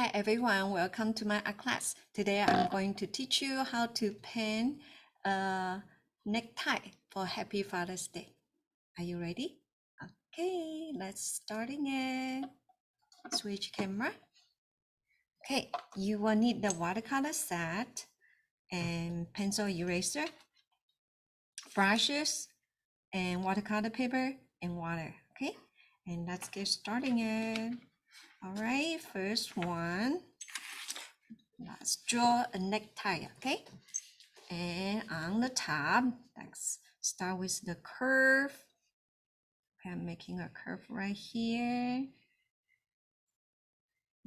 Hi everyone, welcome to my art class. Today I'm going to teach you how to paint a necktie for Happy Father's Day. Are you ready? Okay, let's starting it. Switch camera. Okay, you will need the watercolor set and pencil eraser, brushes, and watercolor paper and water. Okay, and let's get starting it. All right, first one. Let's draw a necktie, okay? And on the top, let's start with the curve. Okay, I'm making a curve right here.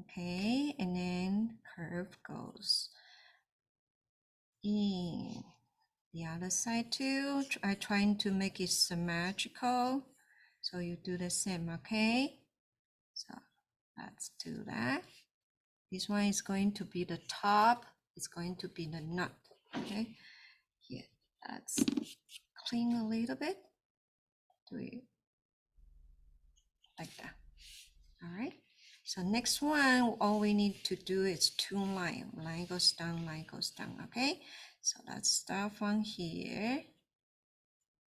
Okay, and then curve goes in the other side too. I'm trying to make it symmetrical. So you do the same, okay? So let's do that. This one is going to be the top. It's going to be the nut, okay? Here, let's clean a little bit. Do it like that. All right. So next one, all we need to do is two line. Line goes down, line goes down. Okay. So let's start from here.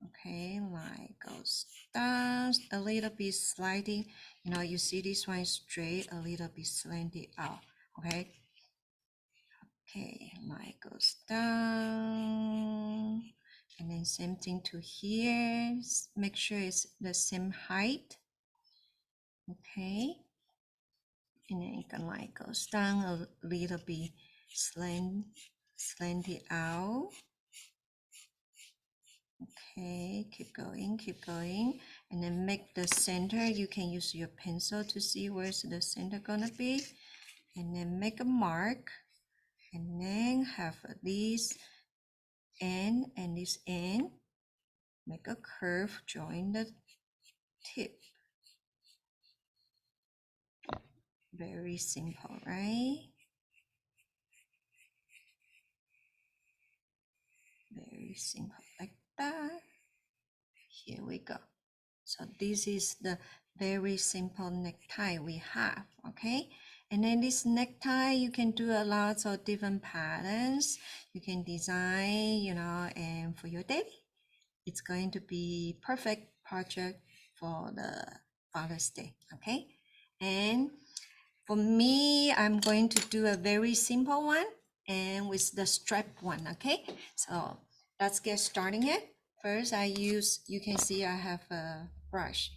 Okay, line goes down a little bit sliding. You know, you see this one is straight, a little bit slanted out. Okay. Okay, line goes down. And then same thing to here. Make sure it's the same height. Okay. And then the line goes down a little bit slanted out. Okay, keep going, and then make the center. You can use your pencil to see where's the center gonna be, and then make a mark, and then have this end and this end. Make a curve, join the tip. Very simple, right? Very simple like that. Here we go. So this is the very simple necktie we have, okay? And then this necktie, you can do a lot of different patterns. You can design, you know, and for your daily, it's going to be perfect project for the Father's Day, okay? And for me, I'm going to do a very simple one and with the strap one, okay? So let's get starting it. First, you can see I have a brush,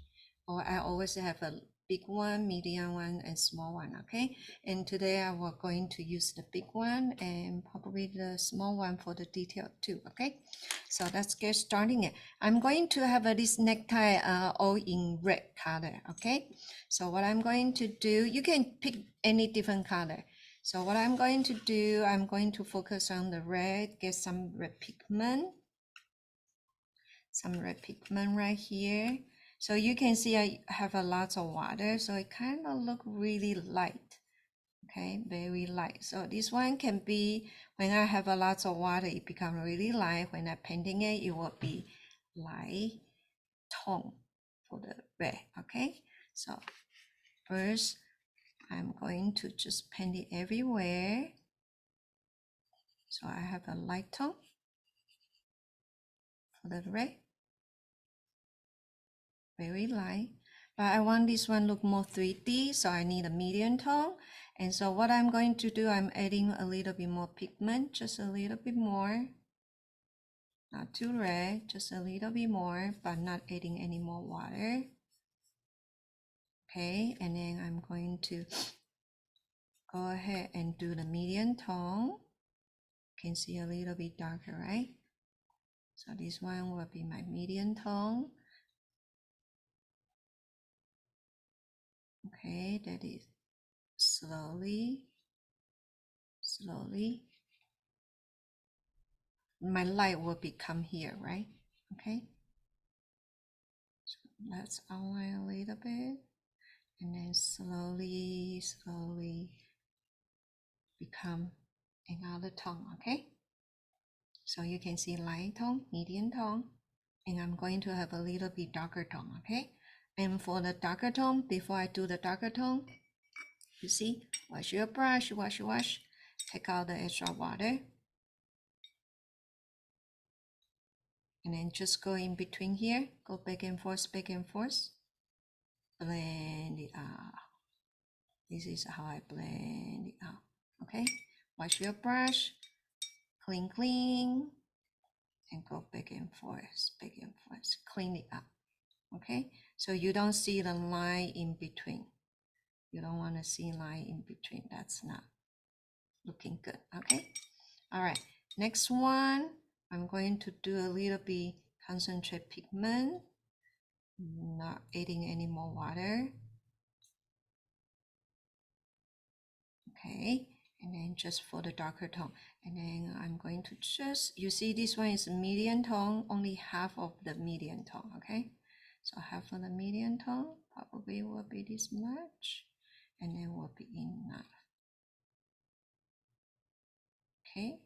or I always have a big one, medium one, and small one, okay? And today I was going to use the big one and probably the small one for the detail too, okay? So let's get starting it. I'm going to have this necktie all in red color, okay? So what I'm going to do, you can pick any different color. So what I'm going to do, I'm going to focus on the red, get some red pigment right here. So you can see I have a lot of water, so it kind of look really light. Okay, very light. So this one can be, when I have a lot of water, it becomes really light. When I'm painting it, it will be light tone for the red, okay? So first, I'm going to just paint it everywhere. So I have a light tone for the red, very light. But I want this one look more 3D, so I need a medium tone. And so what I'm going to do, I'm adding a little bit more pigment, just a little bit more. Not too red, just a little bit more, but not adding any more water. Okay, and then I'm going to go ahead and do the medium tone. You can see a little bit darker, right? So this one will be my medium tone. Okay, that is slowly. My light will become here, right? Okay. So let's outline a little bit, and then slowly become another tone, okay? So you can see light tone, medium tone, and I'm going to have a little bit darker tone, okay? And for the darker tone, before I do the darker tone, you see, Wash your brush, wash. Take out the extra water. And then just go in between here. Go back and forth. Blend it out. This is how I blend it out. Okay? Wash your brush. Clean. And go back and forth. Clean it up. Okay? So you don't see the line in between. You don't want to see line in between. That's not looking good. Okay? All right. Next one, I'm going to do a little bit concentrate pigment. Not adding any more water. Okay, and then just for the darker tone. And then I'm going to just, you see this one is medium tone, only half of the medium tone, okay? So half of the medium tone probably will be this much, and then will be enough. Okay,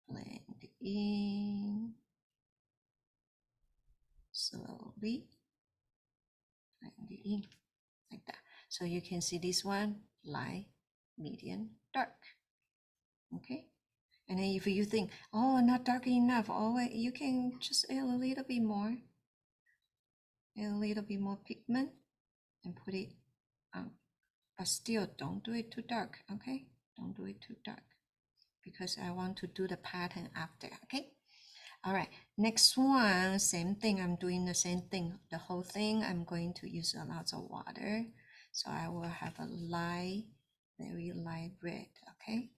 blend in slowly, blend it in like that. So you can see this one, light, medium, dark. Okay, and then if you think, oh, not dark enough, oh, you can just add a little bit more. Add a little bit more pigment and put it on. But still, don't do it too dark, okay? Don't do it too dark because I want to do the pattern after, okay? All right, next one, same thing. I'm doing the same thing. The whole thing, I'm going to use a lot of water. So I will have a light, very light red, okay?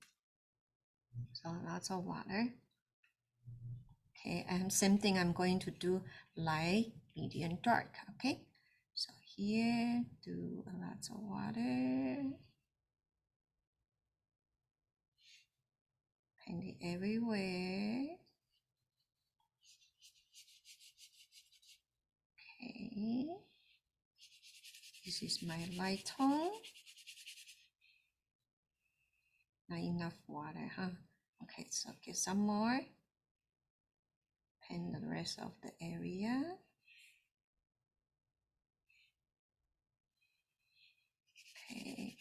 So lots of water. Okay, and same thing, I'm going to do light, medium, dark, okay? So here, do a lot of water. Paint it everywhere. Okay. This is my light tone. Not enough water, huh? Okay, so get some more. Paint the rest of the area. Okay,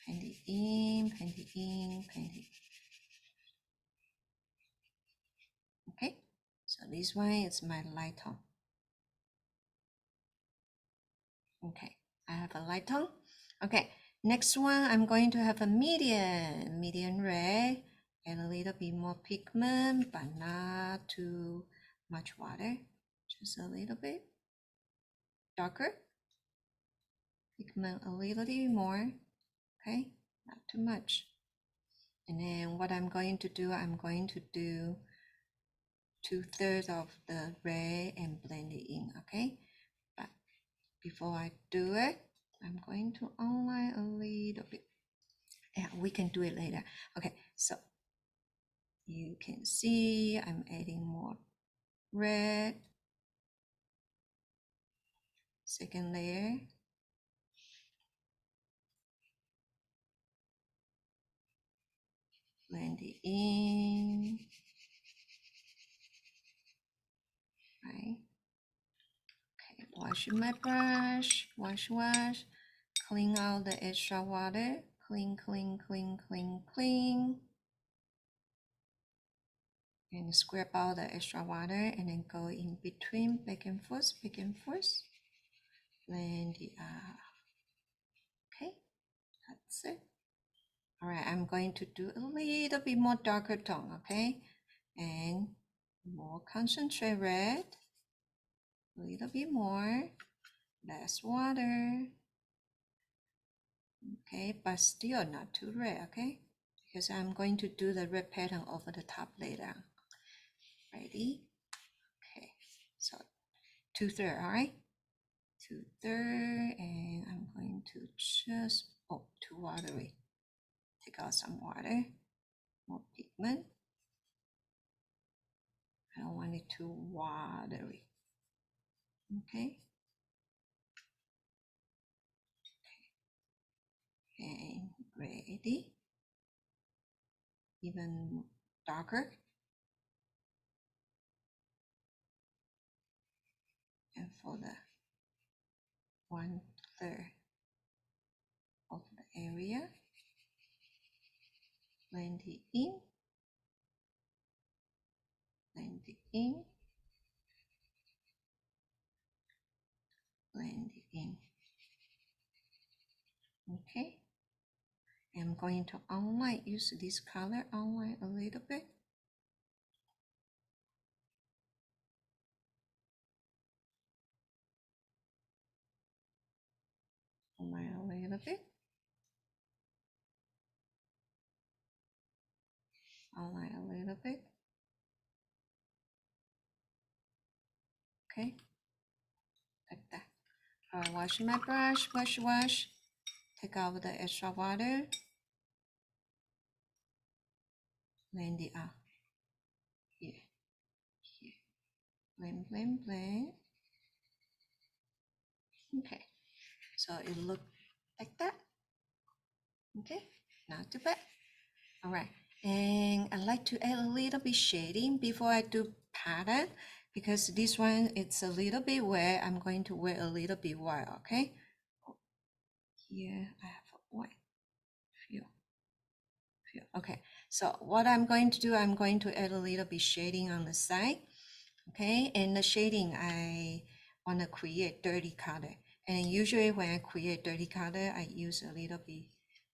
paint it in, paint it in, paint it. Okay, so this one is my light tone. Okay, I have a light tone. Okay, next one, I'm going to have a medium red and a little bit more pigment, but not too much water, just a little bit darker. Pigment a little bit more, okay, not too much. And then what I'm going to do, I'm going to do 2/3 of the red and blend it in, okay? But before I do it, I'm going to outline a little bit. Yeah, we can do it later. Okay, so you can see I'm adding more red. Second layer. Blend it in. Right. Okay, wash my brush. Wash. Clean out the extra water. Clean. And scrape out the extra water and then go in between, back and forth. Blend it out. Okay, that's it. All right, I'm going to do a little bit more darker tone, okay? And more concentrate red. A little bit more. Less water. Okay, but still not too red, okay? Because I'm going to do the red pattern over the top later. Ready? Okay, so 2/3, all right? 2/3, and I'm going to just, too watery. Take out some water, more pigment. I don't want it too watery. Okay. And ready. Even darker. And for the 1/3 of the area. it in, blend it in, blend it in. Okay, I'm going to outline, use this color, outline a little bit. Outline a little bit. Outline a little bit. Okay, like that. I'll wash my brush, wash. Take out the extra water. Blend it out. Here, here. Blend. Okay, so it look like that. Okay, not too bad. All right, and I like to add a little bit shading before I do pattern, because this one it's a little bit wet. I'm going to wear a little bit white. Okay, here I have a white few. Okay, so what I'm going to do, I'm going to add a little bit shading on the side. Okay, and the shading I want to create dirty color, and usually when I create dirty color I use a little bit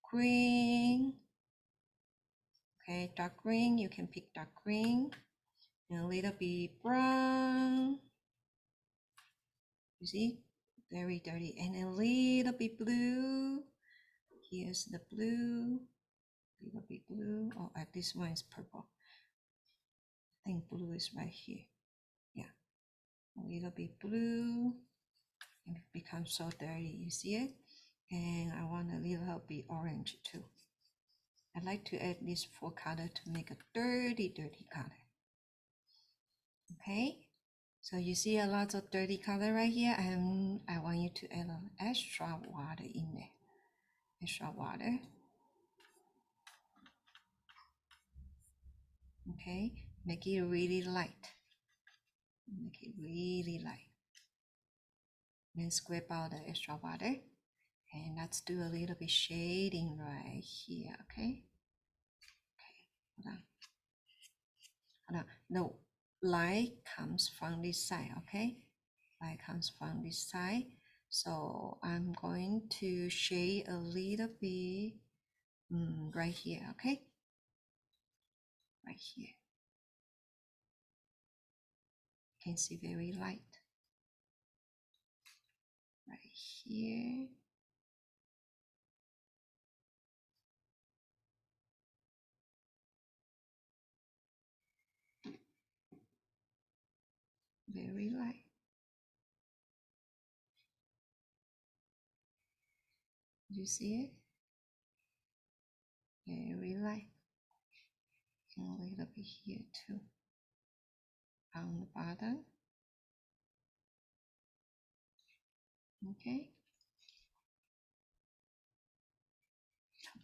green. Okay, dark green, you can pick dark green, and a little bit brown. You see, very dirty, and a little bit blue. Here's the blue, a little bit blue. Oh, this one is purple. I think blue is right here. Yeah, a little bit blue. And it becomes so dirty, you see it? And I want a little bit orange too. I like to add these four color to make a dirty color. Okay, so you see a lot of dirty color right here, and I want you to add an extra water in there. Extra water. Okay, make it really light. Make it really light. Then scrape out the extra water. And let's do a little bit shading right here, okay? Okay, hold on. No, light comes from this side, okay? Light comes from this side. So I'm going to shade a little bit right here, okay? Right here. You can see very light. Right here. Very light. You see it? Very light. And a little bit here too. On the bottom. Okay.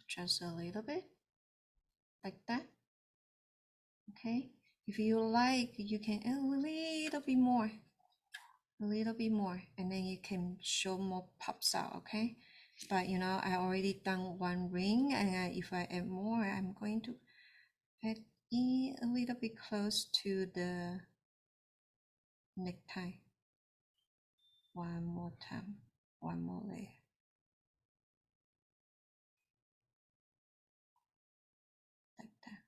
Just a little bit. Like that. Okay. If you like, you can add a little bit more. A little bit more. And then you can show more pops out, okay? But you know, I already done one ring, and if I add more, I'm going to add in a little bit close to the necktie. One more time, one more layer. Like that.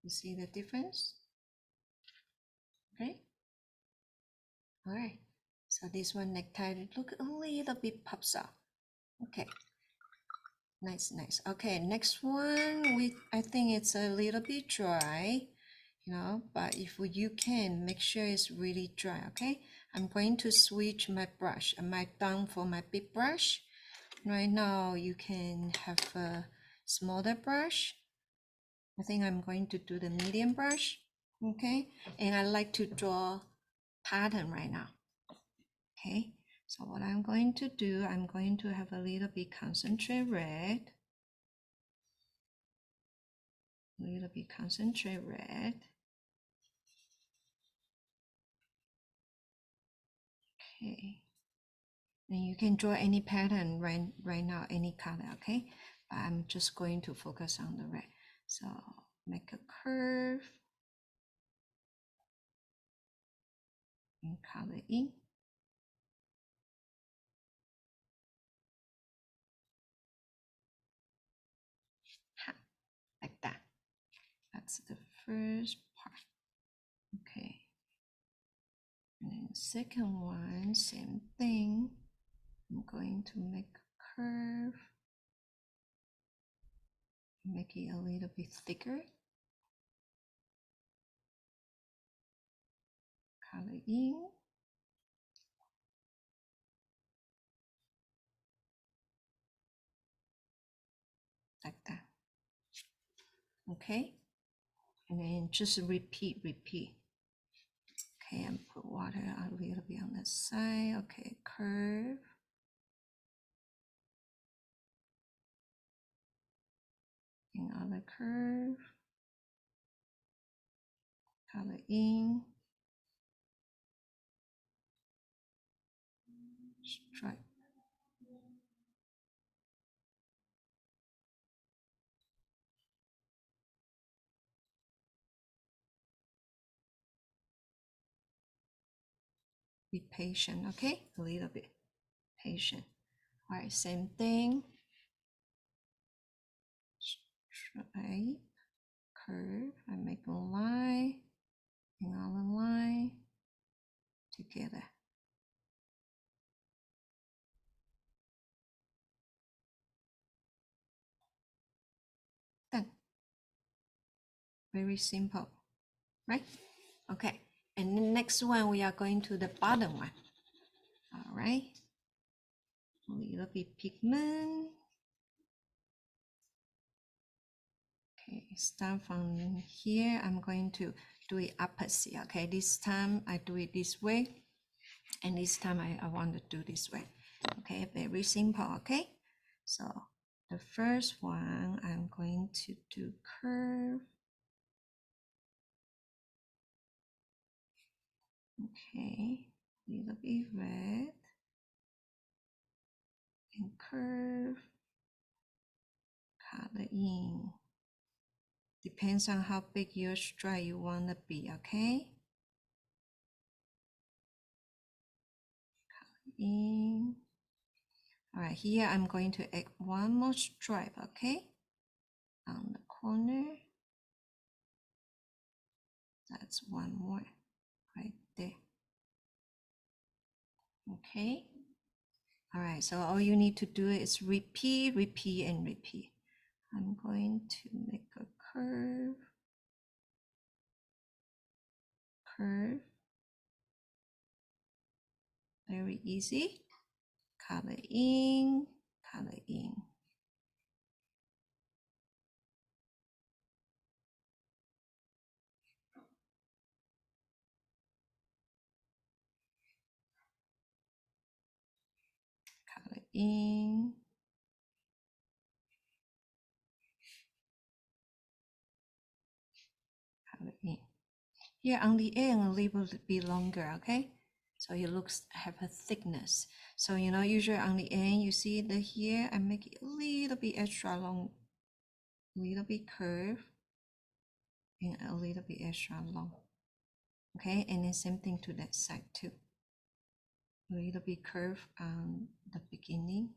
You see the difference? Okay. All right. So this one necktie look a little bit pops out. Okay. Nice. Okay, next one, I think it's a little bit dry, you know, but if you can make sure it's really dry. Okay, I'm going to switch my brush. Am I done for my big brush? Right now you can have a smaller brush. I think I'm going to do the medium brush. Okay, and I like to draw pattern right now. Okay, so what I'm going to do, I'm going to have a little bit concentrate red. A little bit concentrate red. Okay. And you can draw any pattern right now, any color, okay? but I'm just going to focus on the red. So make a curve and color in. Like that. That's the first part. Okay. And then second one, same thing. I'm going to make a curve, make it a little bit thicker. Color in. Like that. Okay. And then just repeat. Okay, and put water a little bit on the side. Okay, curve. Another curve. Color in. Stripe. Be patient, okay? A little bit patient. All right, same thing. Stripe, curve. I make a line, another line together. Done. Very simple, right? Okay, and the next one we are going to the bottom one. All right, a little bit pigment. Okay, start from here. I'm going to do it opposite. Okay, this time I do it this way, and this time I want to do this way. Okay, very simple. Okay, so the first one I'm going to do curve. Okay, little bit red and curve, color in. Depends on how big your stripe you want to be. Okay, color in. All right, here I'm going to add one more stripe. Okay, on the corner. That's one more right there. Okay. All right, so all you need to do is repeat. I'm going to make a curve, very easy. Color in, color in. Color in, color in. Here on the end, a little bit longer, okay? So it looks have a thickness. So usually on the end, you see the here, I make it a little bit extra long, a little bit curve, and a little bit extra long. Okay, and then same thing to that side too. A little bit curve on the beginning.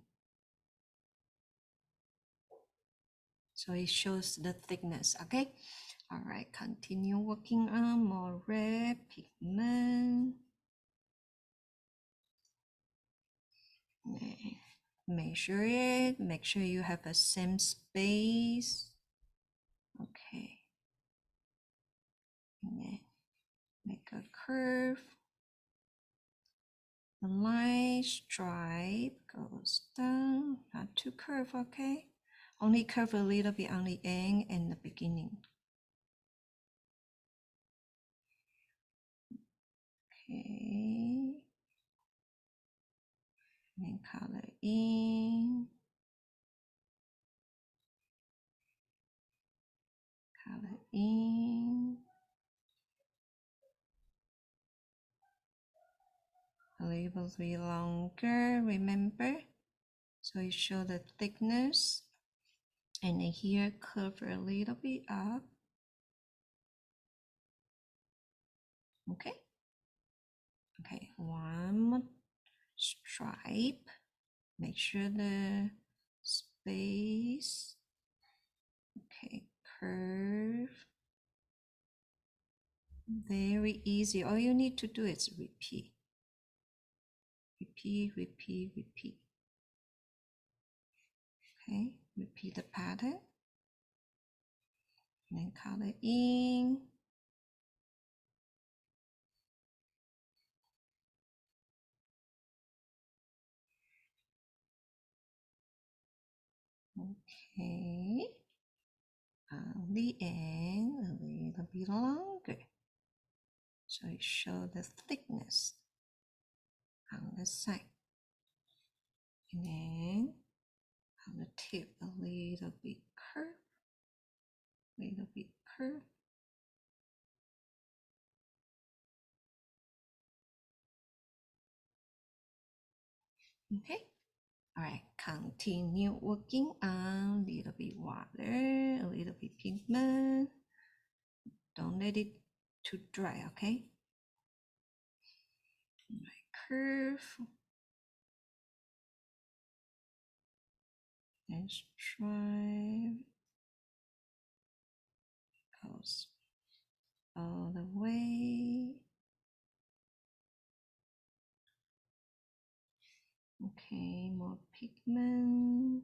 So it shows the thickness, okay? All right, continue working on more red pigment. Measure it, make sure you have the same space. Okay. And then make a curve. The line stripe goes down, not too curve, okay? Only curve a little bit on the end and the beginning. Okay. And color in. Color in. A little bit longer, remember? So you show the thickness. And then here, curve a little bit up. Okay. Okay, one more stripe. Make sure the space. Okay, curve. Very easy. All you need to do is repeat. Repeat, repeat, repeat. Okay, repeat the pattern. And then color in. Okay. On the end, a little bit longer. So it shows the thickness on the side. And then on the tip, a little bit curve. Little bit curve. Okay. All right, continue working on a little bit water, a little bit pigment. Don't let it too dry, okay? Right, curve. And stripe goes all the way. Okay, more pigment.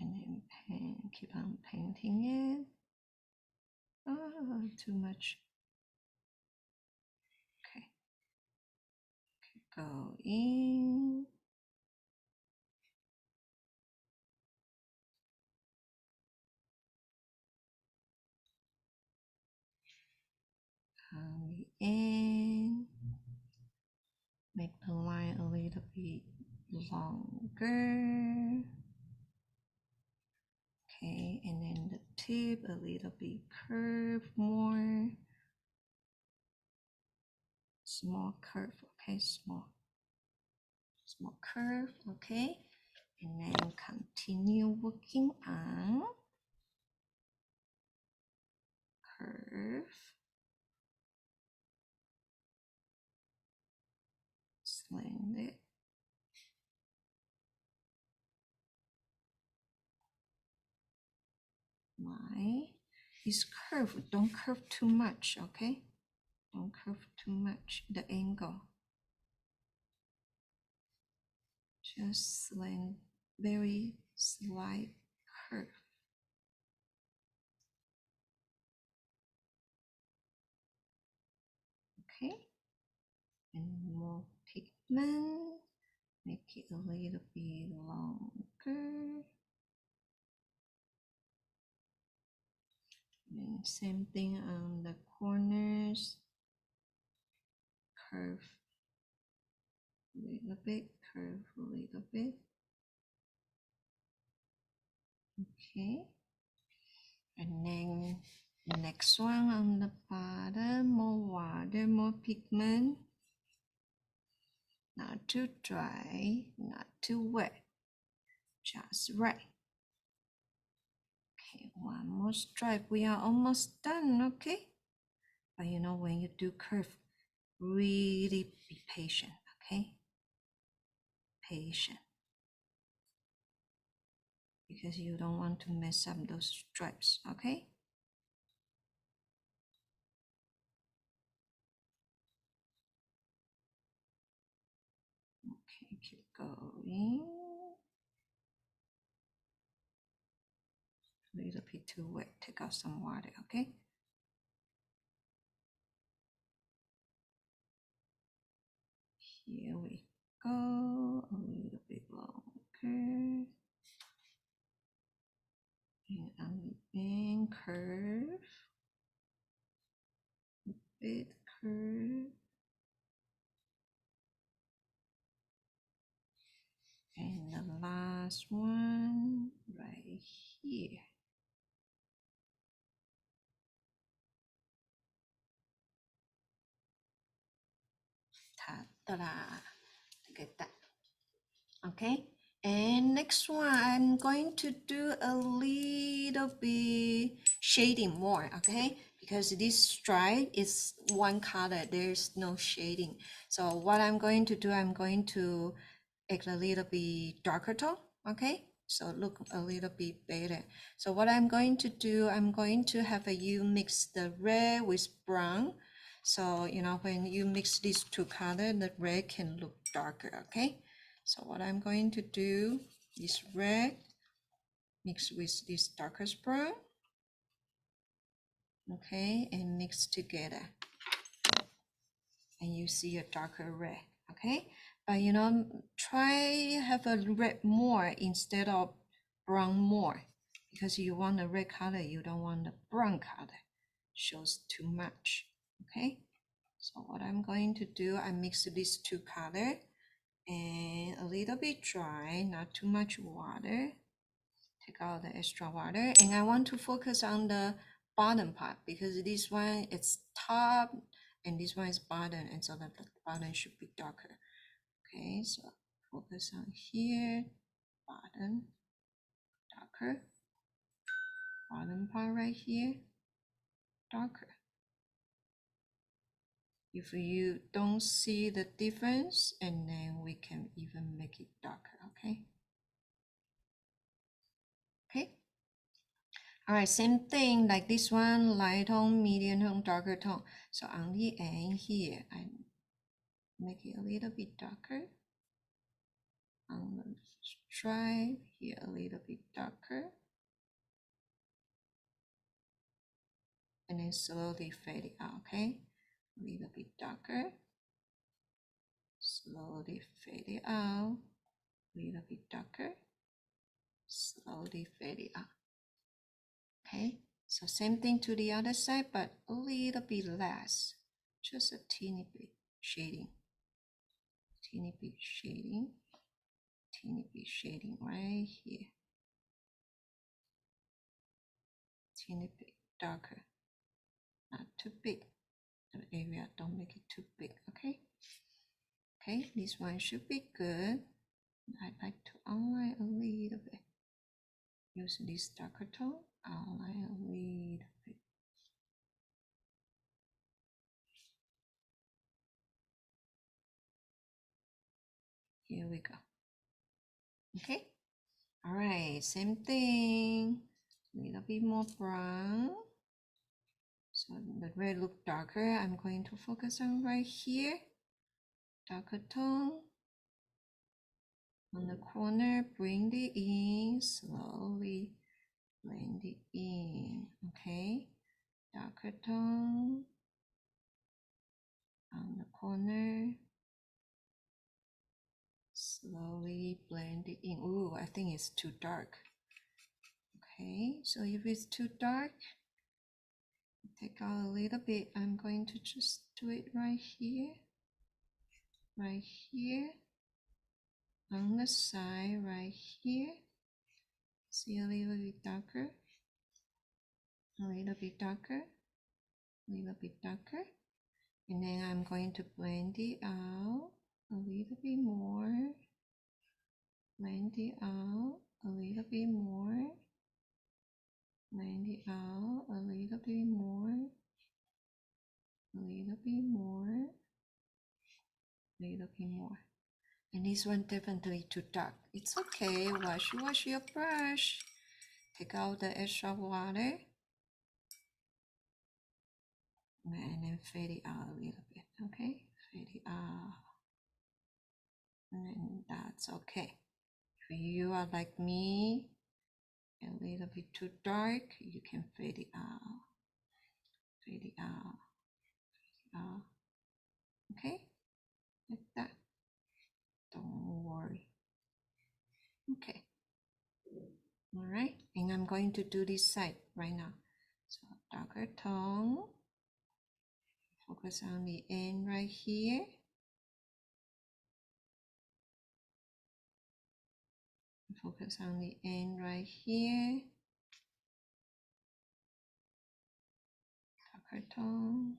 And then paint, keep on painting it. Oh, too much. Okay. Go in. On the end. Make the line a little bit longer. Okay, and then the tip a little bit curve more. Small curve, okay, small curve, okay. And then continue working on curve. Sling it. Line is curved. Don't curve too much, okay? Don't curve too much the angle. Just sling very slight curve. Okay, and more pigment, make it a little bit longer. And same thing on the corners, curve a little bit, curve a little bit. Okay, and then next one on the bottom, more water, more pigment. Not too dry, not too wet, just right. Okay, one more stripe. We are almost done, okay? But you know, when you do curve, really be patient, okay? Patient. Because you don't want to mess up those stripes, okay? Okay, keep going. A little bit too wet. Take out some water, okay? Here we go. A little bit longer. And on the end, curve. A bit curve. And the last one right here. Ta-da! Look at that. Okay, and next one, I'm going to do a little bit shading more, okay? Because this stripe is one color, there's no shading. So what I'm going to do, I'm going to add a little bit darker tone, okay? So look a little bit better. So what I'm going to do, I'm going to have you mix the red with brown. So, you know, when you mix these two colors, the red can look darker, okay? So what I'm going to do is red mix with this darkest brown, okay, and mix together. And you see a darker red, okay? But you know, try have a red more instead of brown more, because you want a red color, you don't want the brown color. Shows too much, okay? So what I'm going to do, I mix these two colors and a little bit dry, not too much water. Take out the extra water, and I want to focus on the bottom part because this one is top and this one is bottom, and so the bottom should be darker. Okay, so focus on here, bottom, darker, bottom part right here, darker. If you don't see the difference, and then we can even make it darker, okay? Okay. All right, same thing like this one, light tone, medium tone, darker tone. So on the end here, I make it a little bit darker. On the stripe here, a little bit darker. And then slowly fade it out, okay? A little bit darker. Slowly fade it out. A little bit darker. Slowly fade it out. Okay, so same thing to the other side, but a little bit less. Just a teeny bit shading. Teeny bit shading. Teeny bit shading right here. Teeny bit darker. Not too big. The area, don't make it too big, okay? Okay, this one should be good. I'd like to outline a little bit. Use this darker tone, outline a little bit. Here we go. Okay, all right, same thing. A little bit more brown. So the red look darker. I'm going to focus on right here. Darker tone. On the corner, bring it in, slowly blend it in, okay? Darker tone on the corner, slowly blend it in. Ooh, I think it's too dark. Okay, so if it's too dark, take out a little bit. I'm going to just do it right here, on the side, right here. See a little bit darker, a little bit darker, a little bit darker. And then I'm going to blend it out a little bit more. Blend it out a little bit more. Blend it out a little bit more. A little bit more. A little bit more. And this one definitely too dark. It's okay. Wash your brush. Take out the extra water. And then fade it out a little bit. Okay? Fade it out. And then that's okay. If you are like me, a little bit too dark, you can fade it out. Fade it out. Fade it out. Okay? Like that. Don't worry. Okay. All right. And I'm going to do this side right now. So darker tone. Focus on the end right here. Focus on the end right here. Darker tone.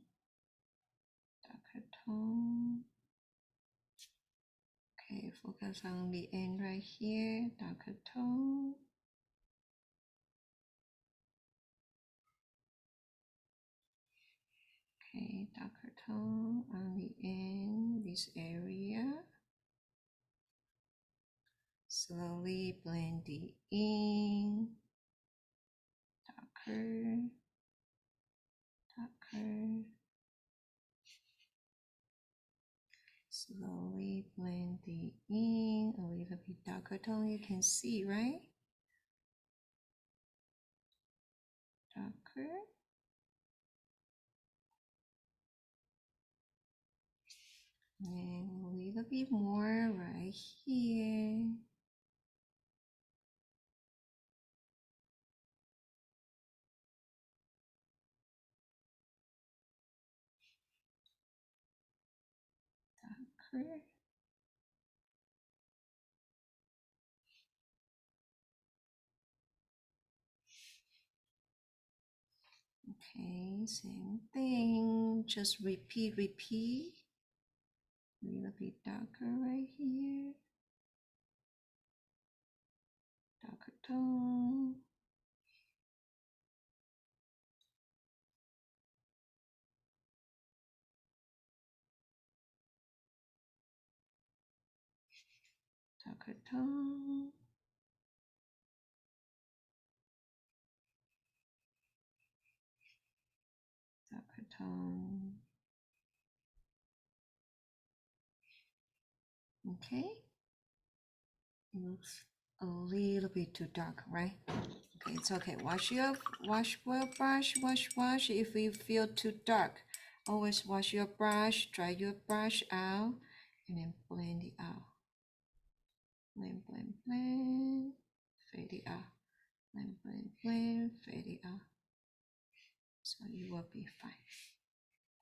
Darker tone. focus on the end right here, darker tone. Okay, darker tone on the end, this area. Slowly blend it in. Darker, darker. Slowly blend it in. A little bit darker tone, you can see, right? Darker. And a little bit more right here. Darker. Okay, same thing. Just repeat. A little bit darker right here. Darker tone. Darker tone. Darker tone. Okay. It looks a little bit too dark, right? Okay, it's okay. Wash well brush, wash. If you feel too dark, always wash your brush, dry your brush out, and then blend it out. Blend, fade it out. Blend, fade it out. So you will be fine.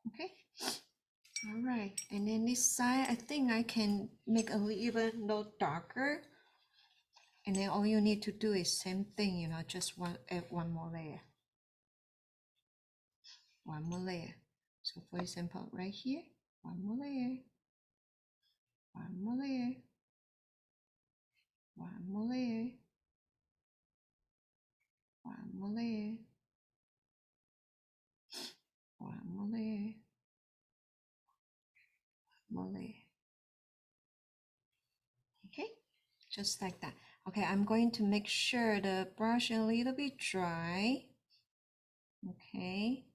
Okay. All right, and then this side, I think I can make a little darker. And then all you need to do is same thing, you know, just add one more layer. One more layer. So for example, right here, one more layer. One more layer. One more layer. One more layer. One more layer. One more layer. Okay, just like that. Okay, I'm going to make sure the brush a little bit dry. Okay,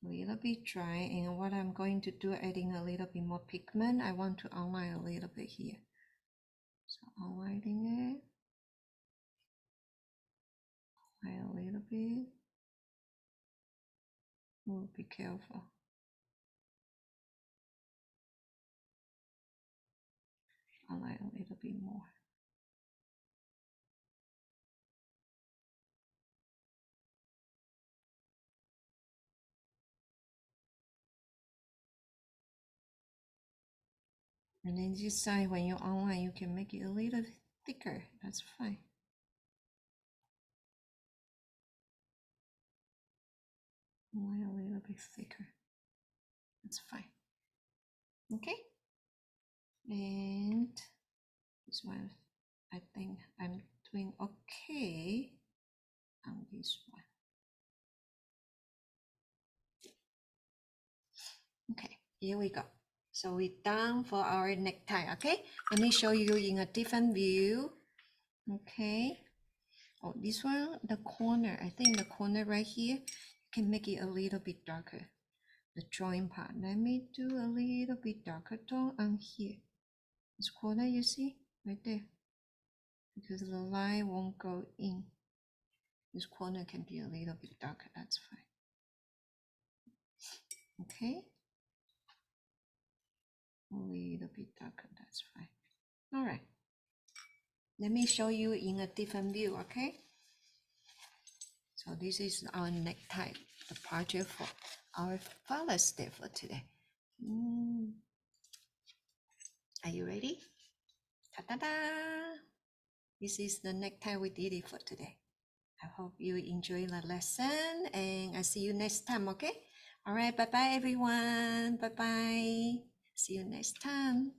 a little bit dry. And what I'm going to do, adding a little bit more pigment. I want to outline a little bit here. So outlining it. A little bit. Oh, be careful. Outline a little bit more. And then this side, when you outline, you can make it a little thicker. That's fine. Outline a little bit thicker. That's fine. Okay. And this one, I think I'm doing okay on this one. Okay, here we go. So we're done for our necktie, okay? Let me show you in a different view. Okay. Oh, this one, the corner, I think the corner right here, you can make it a little bit darker. The drawing part. Let me do a little bit darker tone on here. This corner, you see? Right there. Because the line won't go in. This corner can be a little bit darker, that's fine. Okay. A little bit darker, that's fine. All right. Let me show you in a different view, okay? So this is our necktie, the project for our Father's Day for today. Are you ready? Ta-da-da! This is the necktie we did it for today. I hope you enjoy the lesson and I see you next time, okay? All right, bye-bye everyone. Bye-bye. See you next time.